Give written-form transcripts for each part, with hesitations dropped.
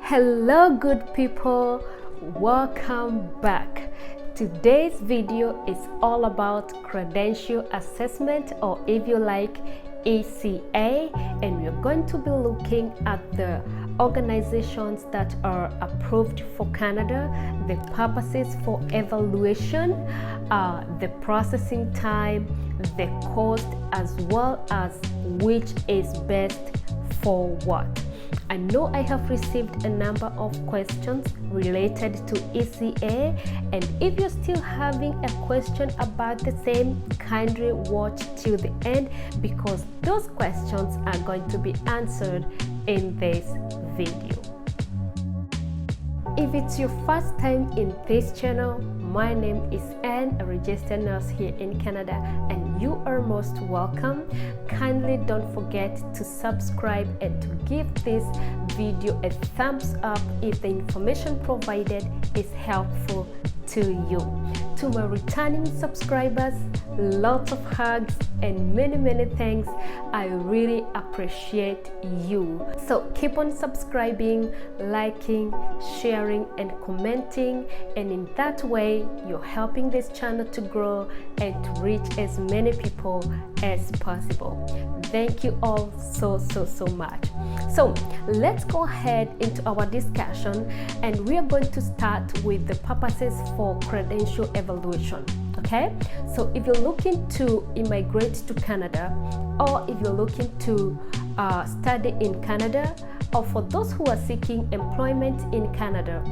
Hello good people, welcome back. Today's video is all about credential assessment, or if you like, ACA, and we're going to be looking at the organizations that are approved for Canada, the purposes for evaluation, the processing time, the cost, as well as which is best for what. I know I have received a number of questions related to ACA, and if you're still having a question about the same, kindly watch till the end because those questions are going to be answered in this video. If it's your first time in this channel, my name is Anne, a registered nurse here in Canada, and you are most welcome. Kindly don't forget to subscribe and to give this video a thumbs up if the information provided is helpful to you. To my returning subscribers, lots of hugs and many thanks. I really appreciate you. So keep on subscribing, liking, sharing and commenting, and in that way you're helping this channel to grow and to reach as many people as possible. Thank you all so much. So let's go ahead into our discussion, and we are going to start with the purposes for credential evaluation. Okay, so if you're looking to immigrate to Canada, or if you're looking to study in Canada, or for those who are seeking employment in Canada,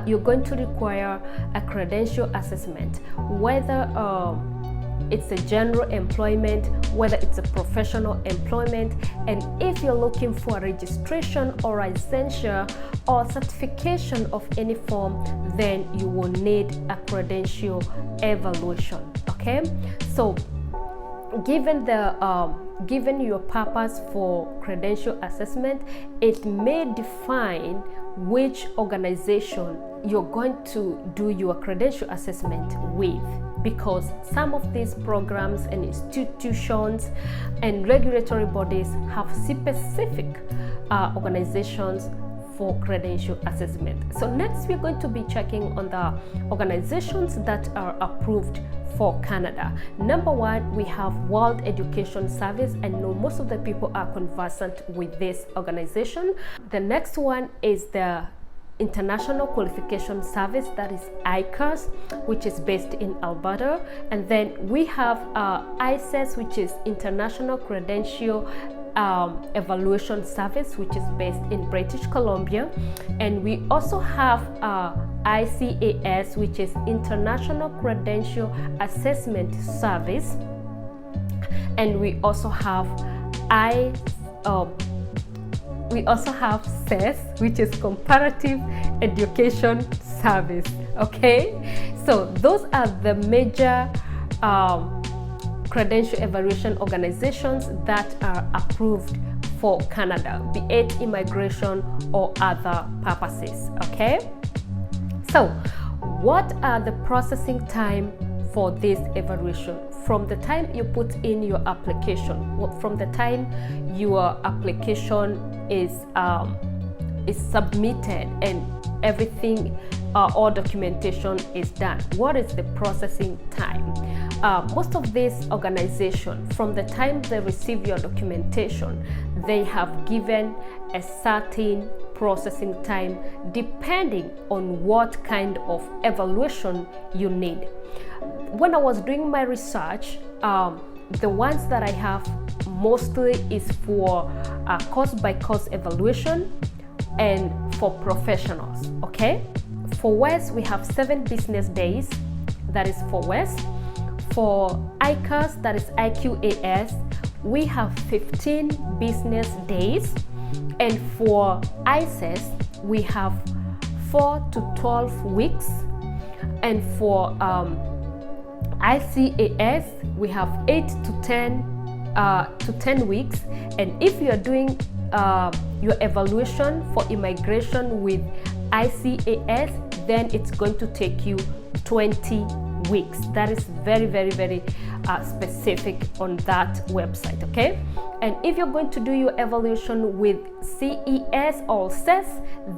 you're going to require a credential assessment, whether it's a general employment, whether it's a professional employment, and if you're looking for a registration or licensure or certification of any form, then you will need a credential evaluation. Okay, so given your purpose for credential assessment, it may define which organization you're going to do your credential assessment with, because some of these programs and institutions and regulatory bodies have specific organizations for credential assessment. So next we're going to be checking on the organizations that are approved for Canada. Number one, we have World Education Service. I know most of the people are conversant with this organization. The next one is the International Qualification Service, that is ICAS, which is based in Alberta. And then we have ICES, which is International Credential Evaluation Service, which is based in British Columbia. And we also have ICAS, which is International Credential Assessment Service. And we also have CES, which is Comparative Education Service. Okay, so those are the major credential evaluation organizations that are approved for Canada, be it immigration or other purposes. Okay, so what are the processing time for this evaluation? From the time you put in your application, from the time your application is submitted and everything, all documentation is done, what is the processing time? Most of these organizations, from the time they receive your documentation, they have given a certain processing time depending on what kind of evaluation you need. When I was doing my research, the ones that I have mostly is for course by course evaluation and for professionals. Okay, for West we have 7 business days, that is for West. For ICAS, that is IQAS, we have 15 business days, and for ICES we have 4 to 12 weeks, and for ICAS we have 8 to 10 weeks. And if you are doing your evaluation for immigration with ICAS, then it's going to take you 20 weeks. That is very, very, very specific on that website, okay? And if you're going to do your evaluation with CES or CES,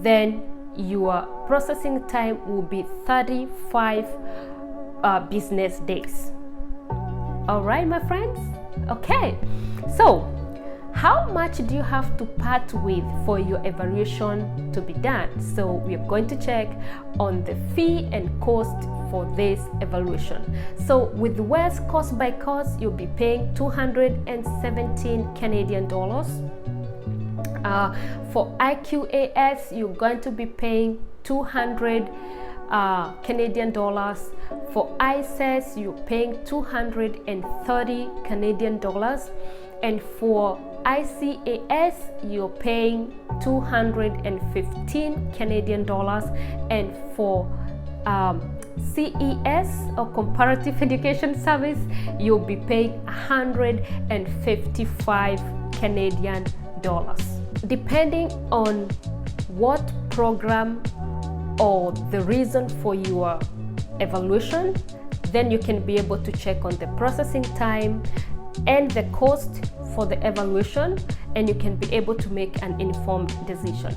then your processing time will be 35 business days. All right, my friends? Okay, so how much do you have to part with for your evaluation to be done? So we are going to check on the fee and cost for this evaluation. So with WES cost by course, you'll be paying 217 Canadian dollars. For IQAS, you're going to be paying 200 Canadian dollars. For ICES, you're paying 230 Canadian dollars. And for ICAS, you're paying 215 Canadian dollars. And for CES or Comparative Education Service, you'll be paying 155 Canadian dollars. Depending on what program or the reason for your evaluation, then you can be able to check on the processing time and the cost for the evaluation, and you can be able to make an informed decision.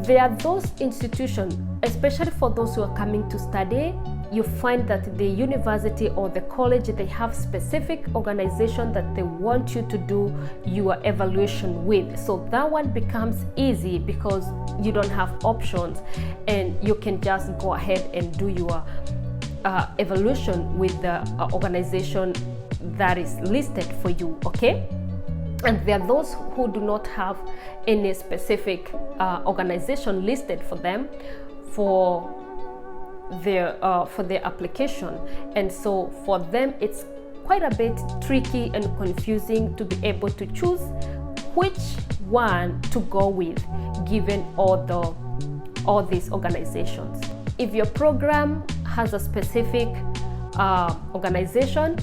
There are those institutions, especially for those who are coming to study, you find that the university or the college, they have specific organization that they want you to do your evaluation with. So that one becomes easy because you don't have options and you can just go ahead and do your evaluation with the organization that is listed for you, okay? And there are those who do not have any specific organization listed for them for their application, and so for them it's quite a bit tricky and confusing to be able to choose which one to go with given all these organizations. If your program has a specific organization,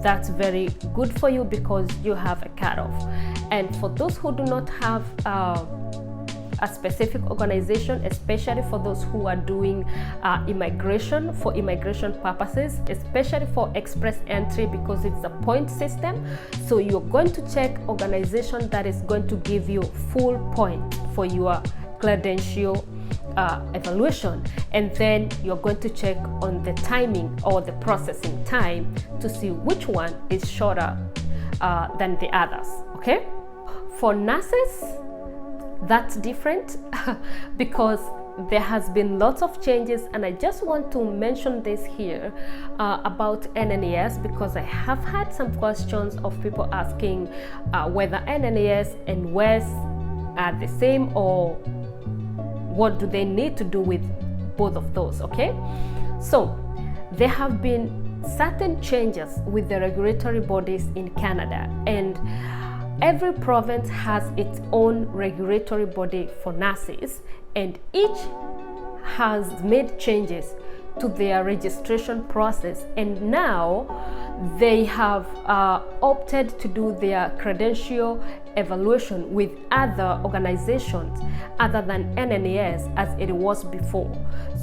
that's very good for you because you have a cutoff. And for those who do not have a specific organization, especially for those who are doing immigration for immigration purposes, especially for express entry because it's a point system, so you're going to check organization that is going to give you full point for your credential evaluation, and then you're going to check on the timing or the processing time to see which one is shorter than the others, okay? For nurses, that's different because there has been lots of changes, and I just want to mention this here about NNES because I have had some questions of people asking whether NNES and WES are the same or what do they need to do with both of those, okay? So there have been certain changes with the regulatory bodies in Canada, and every province has its own regulatory body for nurses, and each has made changes to their registration process, and now they have opted to do their credential evaluation with other organizations other than NNES as it was before.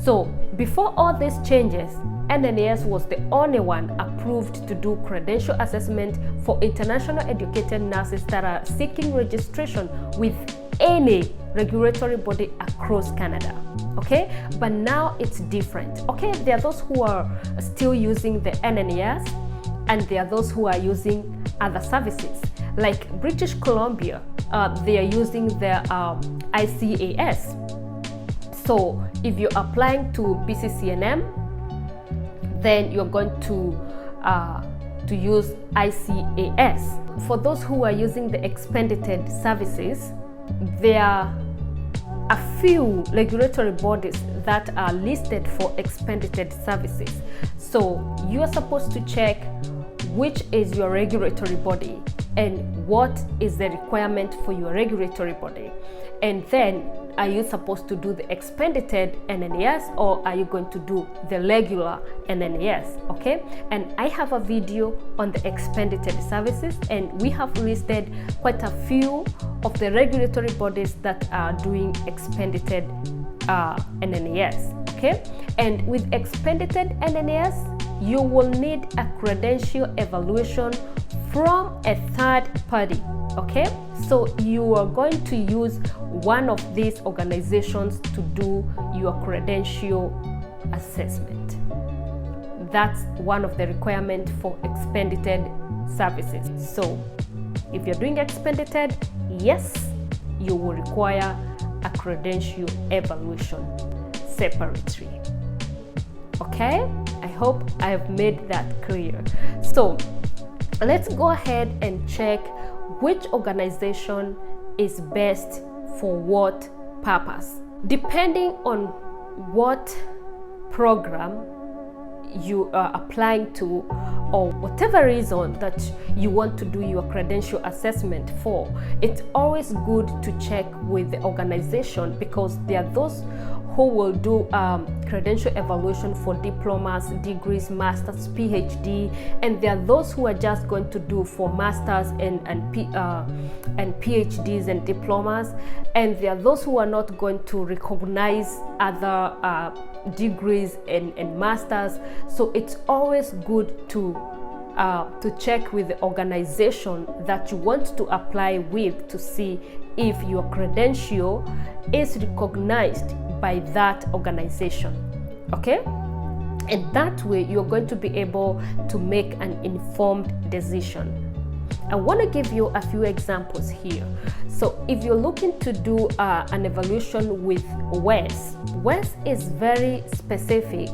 So before all these changes, NNES was the only one approved to do credential assessment for international educated nurses that are seeking registration with any regulatory body across Canada, okay? But now it's different, okay? There are those who are still using the NNES, and there are those who are using other services. Like British Columbia, they are using the ICAS. So if you're applying to BCCNM, then you're going to use ICAS. For those who are using the expedited services, there are a few regulatory bodies that are listed for expedited services. So you are supposed to check which is your regulatory body and what is the requirement for your regulatory body. And then, are you supposed to do the expedited NNES or are you going to do the regular NNES, okay? And I have a video on the expedited services, and we have listed quite a few of the regulatory bodies that are doing expedited NNES, Okay, and with expedited NNAS, you will need a credential evaluation from a third party. Okay, so you are going to use one of these organizations to do your credential assessment. That's one of the requirements for expedited services. So if you're doing expedited, yes, you will require a credential evaluation separately. Okay, I hope I've made that clear. So let's go ahead and check which organization is best for what purpose. Depending on what program you are applying to, or whatever reason that you want to do your credential assessment for, it's always good to check with the organization, because there are those who will do credential evaluation for diplomas, degrees, masters, PhD, and there are those who are just going to do for masters and PhDs and diplomas, and there are those who are not going to recognize other degrees and masters. So it's always good to check with the organization that you want to apply with to see if your credential is recognized by that organization. Okay, and that way you're going to be able to make an informed decision. I want to give you a few examples here. So if you're looking to do an evaluation with WES is very specific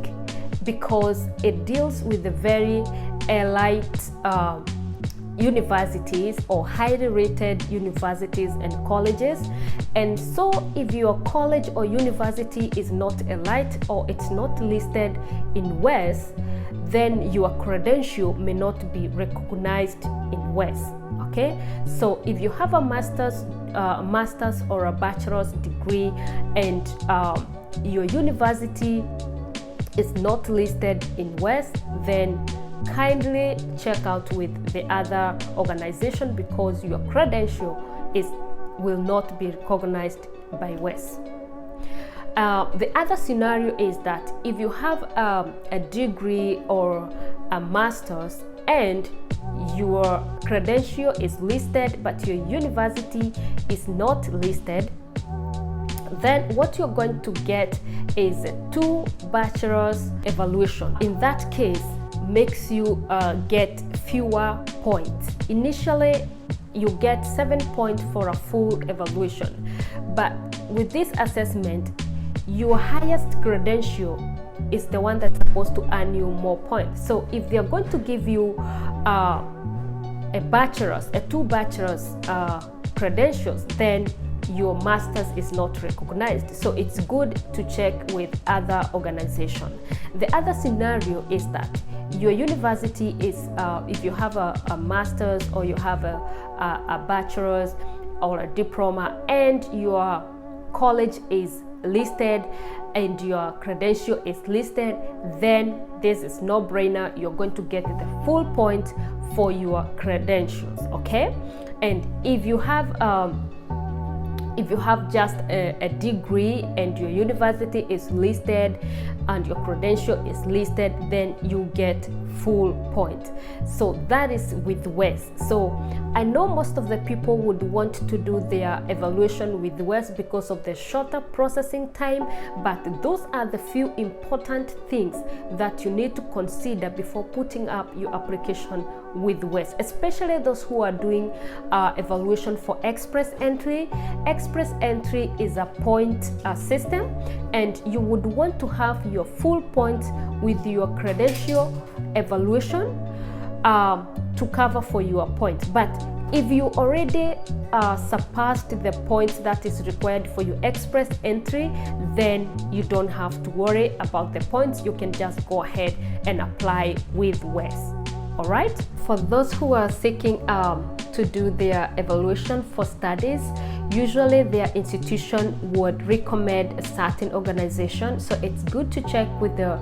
because it deals with the very elite universities or highly rated universities and colleges. And so if your college or university is not elite or it's not listed in WES, then your credential may not be recognized in WES. Okay, so if you have a master's or a bachelor's degree and your university is not listed in WES, then kindly check out with the other organization, because your credential will not be recognized by WES. The other scenario is that if you have a degree or a master's and your credential is listed but your university is not listed, then what you're going to get is a 2 bachelor's evaluation. In that case, makes you get fewer points. Initially, you get 7 points for a full evaluation, but with this assessment, your highest credential is the one that's supposed to earn you more points. So if they're going to give you a 2 bachelor's credentials, then your master's is not recognized. So it's good to check with other organizations. The other scenario is that your university is, if you have a master's or you have a bachelor's or a diploma and your college is listed and your credential is listed, then this is no-brainer. You're going to get the full point for your credentials. Okay, and if you have just a degree and your university is listed and your credential is listed, then you get full point. So that is with WES. So I know most of the people would want to do their evaluation with WES because of the shorter processing time, but those are the few important things that you need to consider before putting up your application with WES, especially those who are doing evaluation for express entry. Express entry is a point system, and you would want to have your full points with your credential evaluation to cover for your points. But if you already surpassed the points that is required for your express entry, then you don't have to worry about the points. You can just go ahead and apply with WES. All right, for those who are seeking to do their evaluation for studies, usually their institution would recommend a certain organization, so it's good to check with the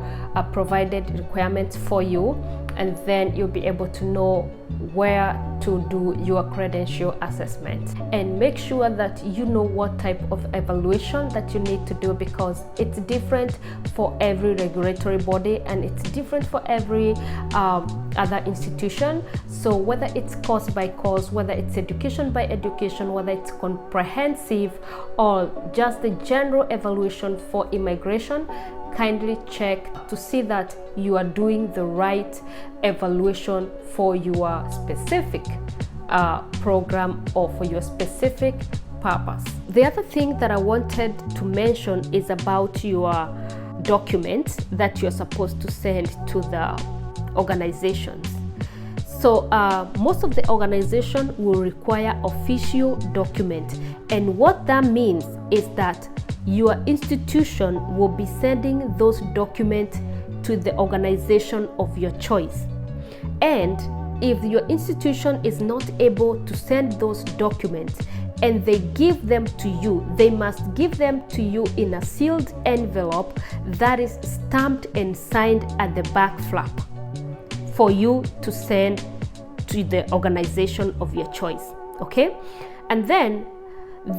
provided requirements for you, and then you'll be able to know where to do your credential assessment, and make sure that you know what type of evaluation that you need to do, because it's different for every regulatory body and it's different for every other institution. So whether it's course by course, whether it's education by education, whether it's comprehensive or just the general evaluation for immigration, kindly check to see that you are doing the right evaluation for your specific program or for your specific purpose. The other thing that I wanted to mention is about your documents that you're supposed to send to the organizations. So most of the organization will require official document, and what that means is that your institution will be sending those documents to the organization of your choice. And if your institution is not able to send those documents and they give them to you, they must give them to you in a sealed envelope that is stamped and signed at the back flap for you to send to the organization of your choice. Okay? And then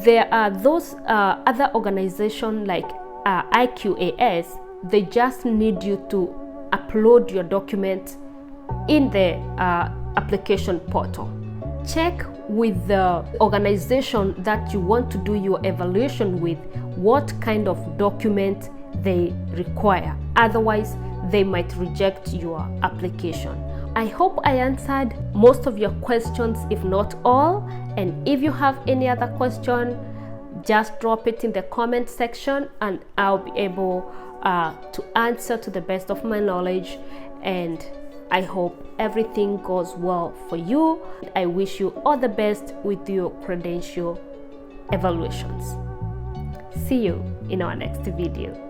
there are those other organizations like IQAS. They just need you to upload your document in the application portal. Check with the organization that you want to do your evaluation with what kind of document they require. Otherwise, they might reject your application. I hope I answered most of your questions, if not all. And if you have any other question, just drop it in the comment section and I'll be able to answer to the best of my knowledge. And I hope everything goes well for you. I wish you all the best with your credential evaluations. See you in our next video.